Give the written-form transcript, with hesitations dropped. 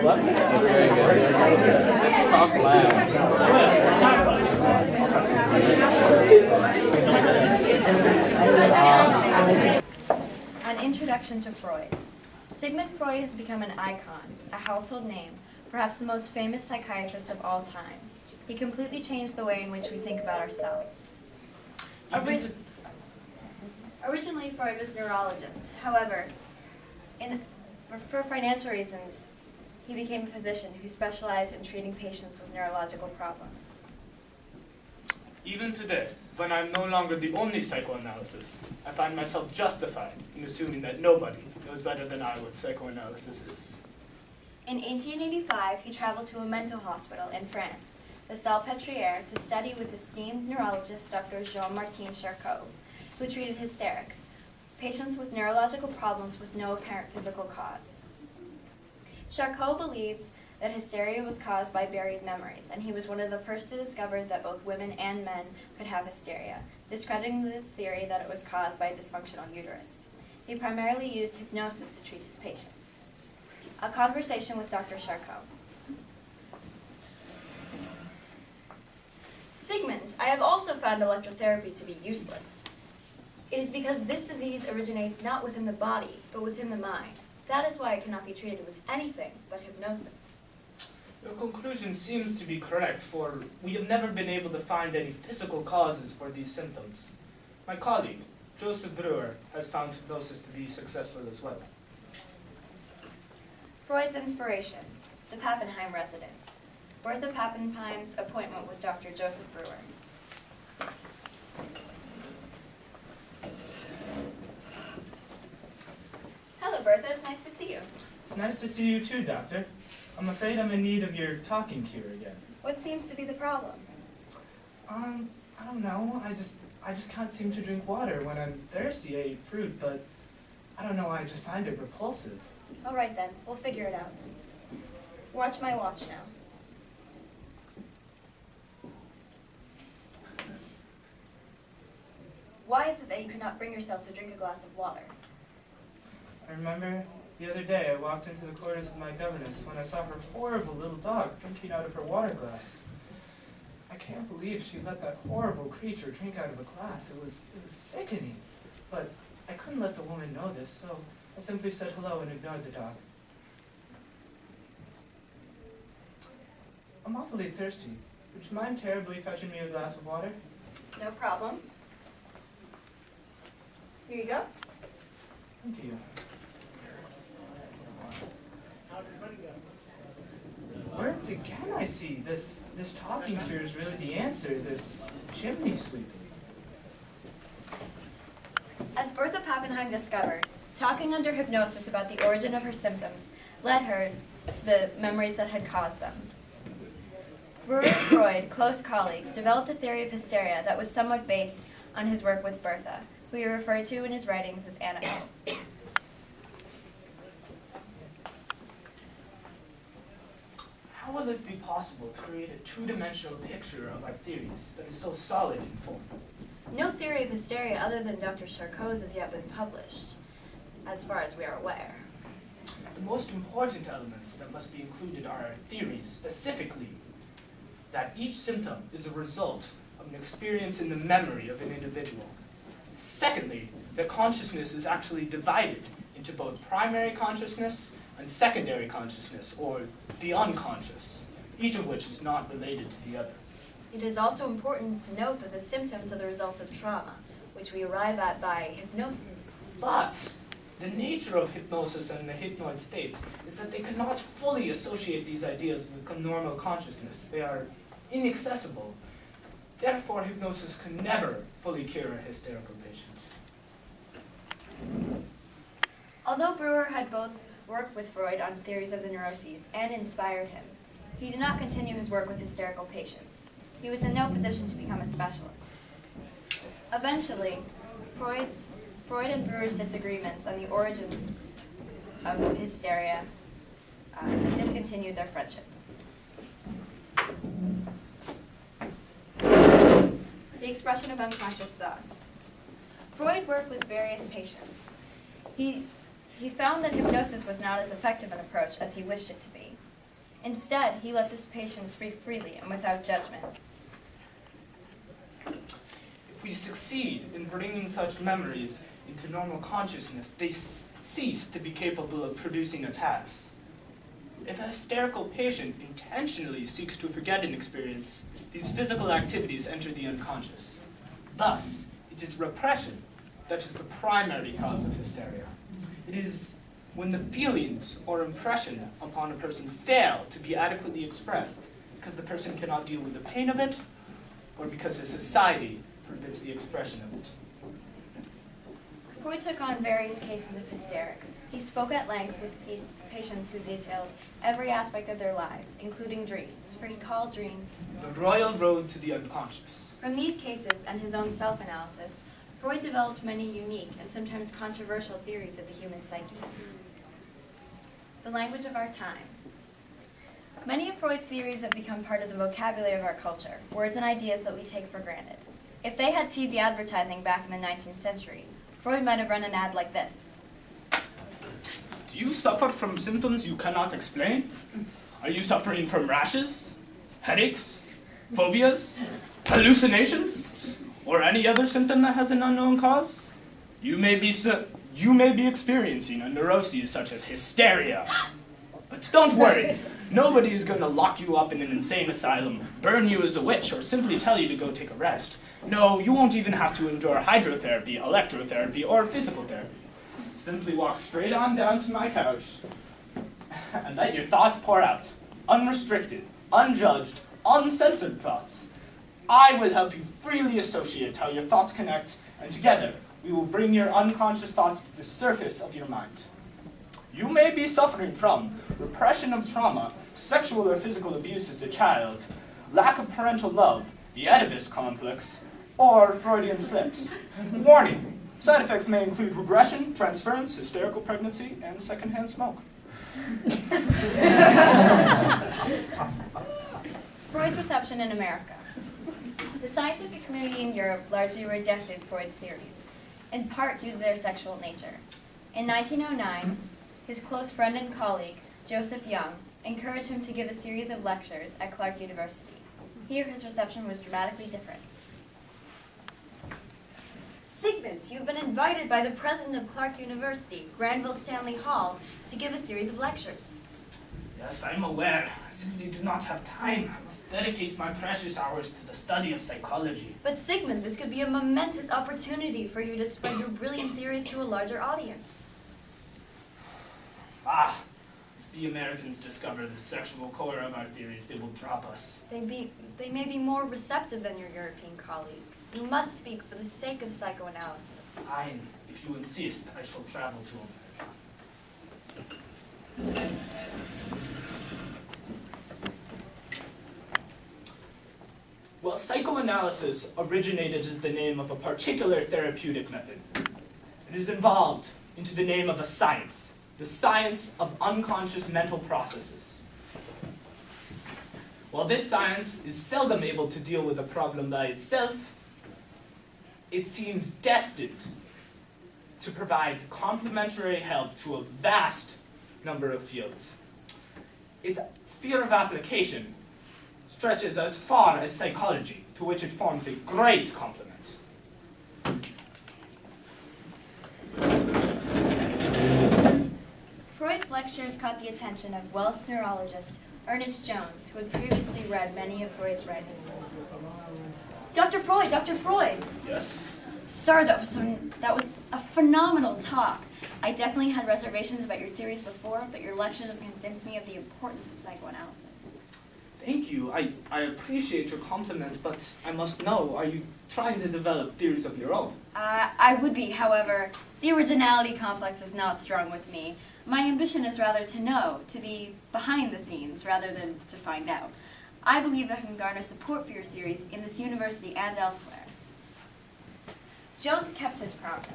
Talk loud. An introduction to Freud. Sigmund Freud has become an icon, a household name, perhaps the most famous psychiatrist of all time. He completely changed the way in which we think about ourselves. Originally, Freud was a neurologist. However, for financial reasons, he became a physician who specialized in treating patients with neurological problems. Even today, when I'm no longer the only psychoanalyst, I find myself justified in assuming that nobody knows better than I what psychoanalysis is. In 1885, he traveled to a mental hospital in France, the Salpêtrière, to study with esteemed neurologist Dr. Jean-Martin Charcot, who treated hysterics, patients with neurological problems with no apparent physical cause. Charcot believed that hysteria was caused by buried memories, and he was one of the first to discover that both women and men could have hysteria, discrediting the theory that it was caused by a dysfunctional uterus. He primarily used hypnosis to treat his patients. A conversation with Dr. Charcot. Sigmund, I have also found electrotherapy to be useless. It is because this disease originates not within the body, but within the mind. That is why it cannot be treated with anything but hypnosis. Your conclusion seems to be correct, for we have never been able to find any physical causes for these symptoms. My colleague, Joseph Breuer, has found hypnosis to be successful as well. Freud's inspiration, the Pappenheim residence. Bertha Pappenheim's appointment with Dr. Joseph Breuer. Hello, Bertha. It's nice to see you. It's nice to see you too, Doctor. I'm afraid I'm in need of your talking cure again. What seems to be the problem? I don't know. I just can't seem to drink water. When I'm thirsty, I eat fruit, but I don't know why I just find it repulsive. All right, then. We'll figure it out. Watch my watch now. Why is it that you cannot bring yourself to drink a glass of water? I remember the other day I walked into the quarters of my governess when I saw her horrible little dog drinking out of her water glass. I can't believe she let that horrible creature drink out of a glass. It was sickening. But I couldn't let the woman know this, so I simply said hello and ignored the dog. I'm awfully thirsty. Would you mind terribly fetching me a glass of water? No problem. Here you go. Thank you. Words again, I see. This talking cure is really the answer, this chimney sweeping. As Bertha Pappenheim discovered, talking under hypnosis about the origin of her symptoms led her to the memories that had caused them. Breuer and Freud, close colleagues, developed a theory of hysteria that was somewhat based on his work with Bertha, who he referred to in his writings as Annabelle. How will it be possible to create a two-dimensional picture of our theories that is so solid in form? No theory of hysteria other than Dr. Charcot's has yet been published, as far as we are aware. The most important elements that must be included are our theories, specifically that each symptom is a result of an experience in the memory of an individual. Secondly, that consciousness is actually divided into both primary consciousness and secondary consciousness, or the unconscious, each of which is not related to the other. It is also important to note that the symptoms are the results of trauma, which we arrive at by hypnosis. But the nature of hypnosis and the hypnoid state is that they cannot fully associate these ideas with normal consciousness. They are inaccessible. Therefore, hypnosis can never fully cure a hysterical patient. Although Breuer had both worked with Freud on theories of the neuroses and inspired him, he did not continue his work with hysterical patients. He was in no position to become a specialist. Eventually, Freud and Breuer's disagreements on the origins of hysteria discontinued their friendship. The expression of unconscious thoughts. Freud worked with various patients. He found that hypnosis was not as effective an approach as he wished it to be. Instead, he let his patients speak freely and without judgment. If we succeed in bringing such memories into normal consciousness, they cease to be capable of producing attacks. If a hysterical patient intentionally seeks to forget an experience, these physical activities enter the unconscious. Thus, it is repression that is the primary cause of hysteria. It is when the feelings or impression upon a person fail to be adequately expressed because the person cannot deal with the pain of it, or because a society forbids the expression of it. Freud took on various cases of hysterics. He spoke at length with patients who detailed every aspect of their lives, including dreams, for he called dreams The royal road to the unconscious. From these cases and his own self-analysis, Freud developed many unique and sometimes controversial theories of the human psyche. The language of our time. Many of Freud's theories have become part of the vocabulary of our culture, words and ideas that we take for granted. If they had TV advertising back in the 19th century, Freud might have run an ad like this. Do you suffer from symptoms you cannot explain? Are you suffering from rashes, headaches, phobias, hallucinations, or any other symptom that has an unknown cause? You may be experiencing a neuroses such as hysteria. But don't worry, nobody is going to lock you up in an insane asylum, burn you as a witch, or simply tell you to go take a rest. No, you won't even have to endure hydrotherapy, electrotherapy, or physical therapy. Simply walk straight on down to my couch and let your thoughts pour out. Unrestricted, unjudged, uncensored thoughts. I will help you freely associate how your thoughts connect, and together we will bring your unconscious thoughts to the surface of your mind. You may be suffering from repression of trauma, sexual or physical abuse as a child, lack of parental love, the Oedipus complex, or Freudian slips. Warning, side effects may include regression, transference, hysterical pregnancy, and secondhand smoke. Freud's reception in America. The scientific community in Europe largely rejected Freud's theories, in part due to their sexual nature. In 1909, his close friend and colleague, Joseph Young, encouraged him to give a series of lectures at Clark University. Here, his reception was dramatically different. Sigmund, you've been invited by the president of Clark University, Granville Stanley Hall, to give a series of lectures. Yes, I'm aware. I simply do not have time. I must dedicate my precious hours to the study of psychology. But Sigmund, this could be a momentous opportunity for you to spread your brilliant theories to a larger audience. As the Americans discover the sexual core of our theories, they will drop us. They may be more receptive than your European colleagues. You must speak for the sake of psychoanalysis. Fine. If you insist, I shall travel to America. Well, psychoanalysis originated as the name of a particular therapeutic method. It is evolved into the name of a science, the science of unconscious mental processes. While this science is seldom able to deal with a problem by itself, it seems destined to provide complementary help to a vast number of fields. Its sphere of application stretches as far as psychology, to which it forms a great complement. Freud's lectures caught the attention of Welsh neurologist Ernest Jones, who had previously read many of Freud's writings. Dr. Freud, Dr. Freud! Yes? Sir, that was a phenomenal talk. I definitely had reservations about your theories before, but your lectures have convinced me of the importance of psychoanalysis. Thank you. I appreciate your compliments, but I must know, are you trying to develop theories of your own? I would be, however, the originality complex is not strong with me. My ambition is rather to know, to be behind the scenes, rather than to find out. I believe I can garner support for your theories in this university and elsewhere. Jones kept his promise.